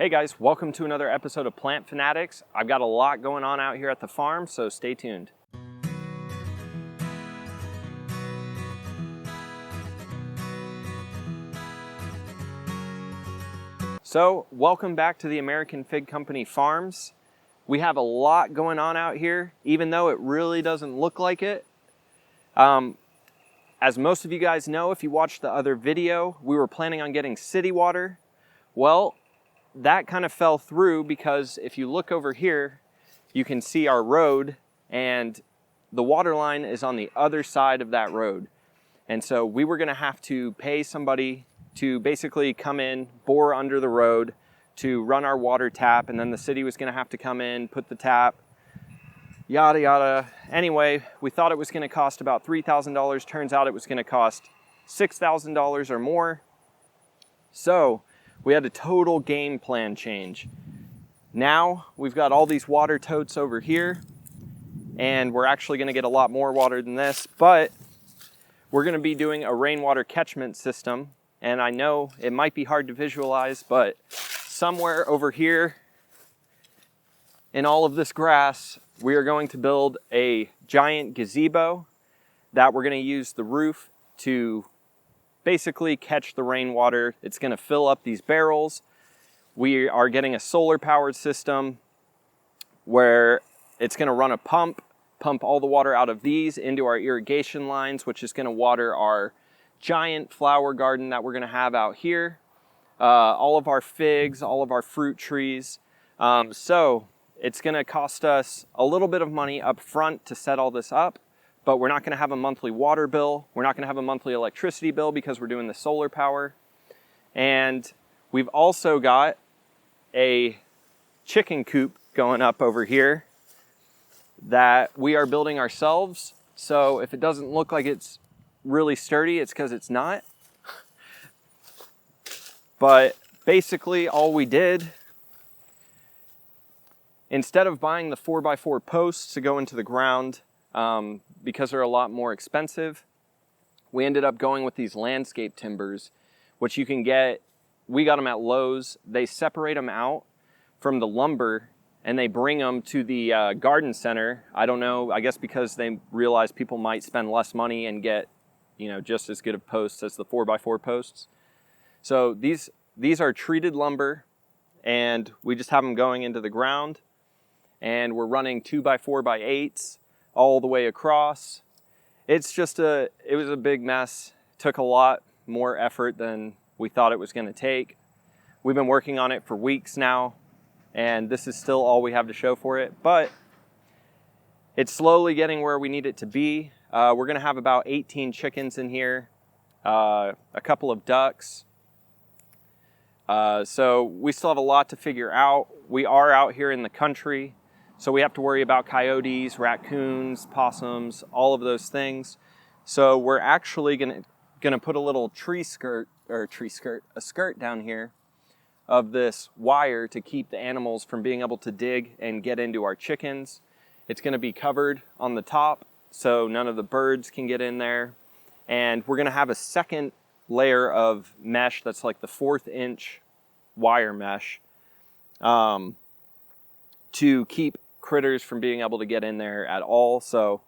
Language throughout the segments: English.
Hey guys, welcome to another episode of Plant Fanatics. I've got a lot going on out here at the farm, so stay tuned. So, welcome back to the American Fig Company Farms. We have a lot going on out here, even though it really doesn't look like it. As most of you guys know, if you watched the other video, we were planning on getting city water. Well, that kind of fell through because if you look over here, you can see our road and the water line is on the other side of that road. And so we were gonna have to pay somebody to basically come in, bore under the road to run our water tap, and then the city was gonna have to come in, put the tap, yada yada. Anyway, we thought it was gonna cost about $3,000. Turns out it was gonna cost $6,000 or more. So we had a total game plan change. Now we've got all these water totes over here, and we're actually gonna get a lot more water than this, but we're gonna be doing a rainwater catchment system. And I know it might be hard to visualize, but somewhere over here in all of this grass, we are going to build a giant gazebo that we're gonna use the roof to basically catch the rainwater. It's gonna fill up these barrels. We are getting a solar powered system where it's gonna run a pump all the water out of these into our irrigation lines, which is gonna water our giant flower garden that we're gonna have out here. All of our figs, all of our fruit trees. So it's gonna cost us a little bit of money up front to set all this up, but we're not gonna have a monthly water bill. We're not gonna have a monthly electricity bill because we're doing the solar power. And we've also got a chicken coop going up over here that we are building ourselves. So if it doesn't look like it's really sturdy, it's because it's not. But basically all we did, instead of buying the 4x4 posts to go into the ground, because they're a lot more expensive, we ended up going with these landscape timbers, which you can get. We got them at Lowe's. They separate them out from the lumber and they bring them to the garden center. I don't know, I guess because they realize people might spend less money and get, just as good of posts as the 4x4 posts. So these are treated lumber, and we just have them going into the ground, and we're running 2x4x8s all the way across. It was a big mess. It took a lot more effort than we thought it was gonna take. We've been working on it for weeks now, and this is still all we have to show for it, but it's slowly getting where we need it to be. We're gonna have about 18 chickens in here, a couple of ducks. So we still have a lot to figure out. We are out here in the country, so we have to worry about coyotes, raccoons, possums, all of those things. So we're actually gonna put a little a skirt down here of this wire to keep the animals from being able to dig and get into our chickens. It's gonna be covered on the top so none of the birds can get in there. And we're gonna have a second layer of mesh that's like the 1/4 inch wire mesh to keep critters from being able to get in there at all. So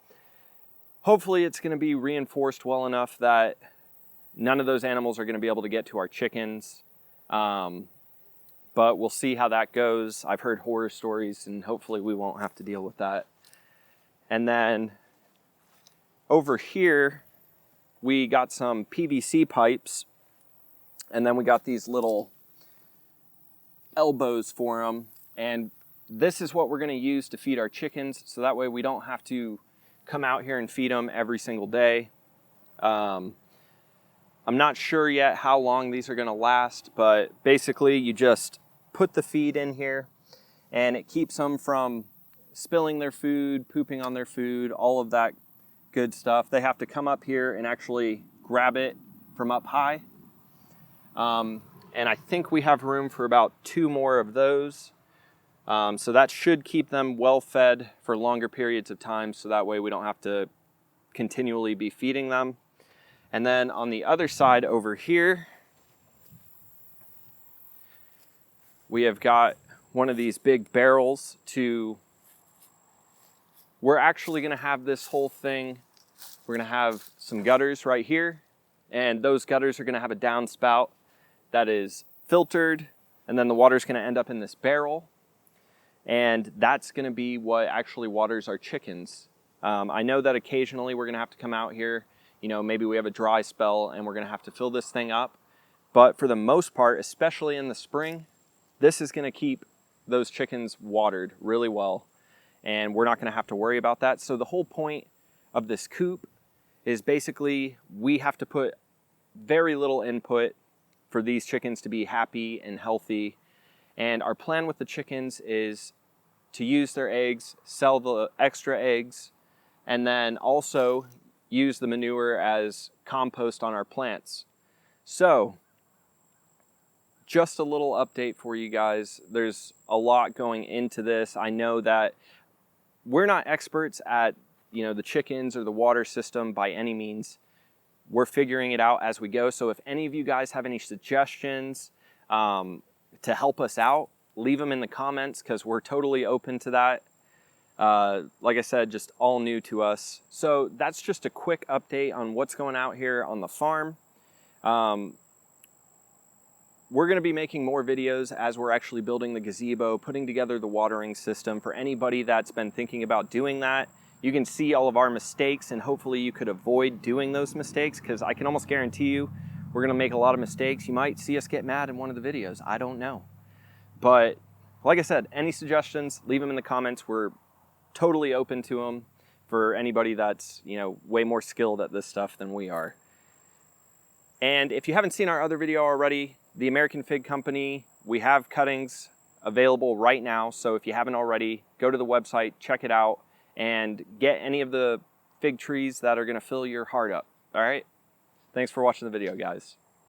hopefully it's gonna be reinforced well enough that none of those animals are gonna be able to get to our chickens. But we'll see how that goes. I've heard horror stories, and hopefully we won't have to deal with that. And then over here, we got some PVC pipes, and then we got these little elbows for them. And this is what we're gonna use to feed our chickens, so that way we don't have to come out here and feed them every single day. I'm not sure yet how long these are gonna last, but basically you just put the feed in here and it keeps them from spilling their food, pooping on their food, all of that good stuff. They have to come up here and actually grab it from up high. And I think we have room for about 2 more of those. So that should keep them well fed for longer periods of time, so that way we don't have to continually be feeding them. And then on the other side over here, we have got one of these big barrels we're actually gonna have this whole thing, we're gonna have some gutters right here, and those gutters are gonna have a downspout that is filtered, and then the water's gonna end up in this barrel, and that's gonna be what actually waters our chickens. I know that occasionally we're gonna have to come out here, you know, maybe we have a dry spell and we're gonna have to fill this thing up, but for the most part, especially in the spring, this is gonna keep those chickens watered really well, and we're not gonna have to worry about that. So the whole point of this coop is basically we have to put very little input for these chickens to be happy and healthy. And our plan with the chickens is to use their eggs, sell the extra eggs, and then also use the manure as compost on our plants. So just a little update for you guys. There's a lot going into this. I know that we're not experts at, you know, the chickens or the water system by any means. We're figuring it out as we go. So if any of you guys have any suggestions to help us out, leave them in the comments, because we're totally open to that. Like I said, just all new to us. So that's just a quick update on what's going out here on the farm. We're going to be making more videos as we're actually building the gazebo, putting together the watering system. For anybody that's been thinking about doing that, you can see all of our mistakes, and hopefully you could avoid doing those mistakes, because I can almost guarantee you we're going to make a lot of mistakes. You might see us get mad in one of the videos. I don't know. But like I said, any suggestions, leave them in the comments. We're totally open to them for anybody that's, you know, way more skilled at this stuff than we are. And if you haven't seen our other video already, the American Fig Company, we have cuttings available right now. So if you haven't already, go to the website, check it out, and get any of the fig trees that are going to fill your heart up. All right? Thanks for watching the video, guys.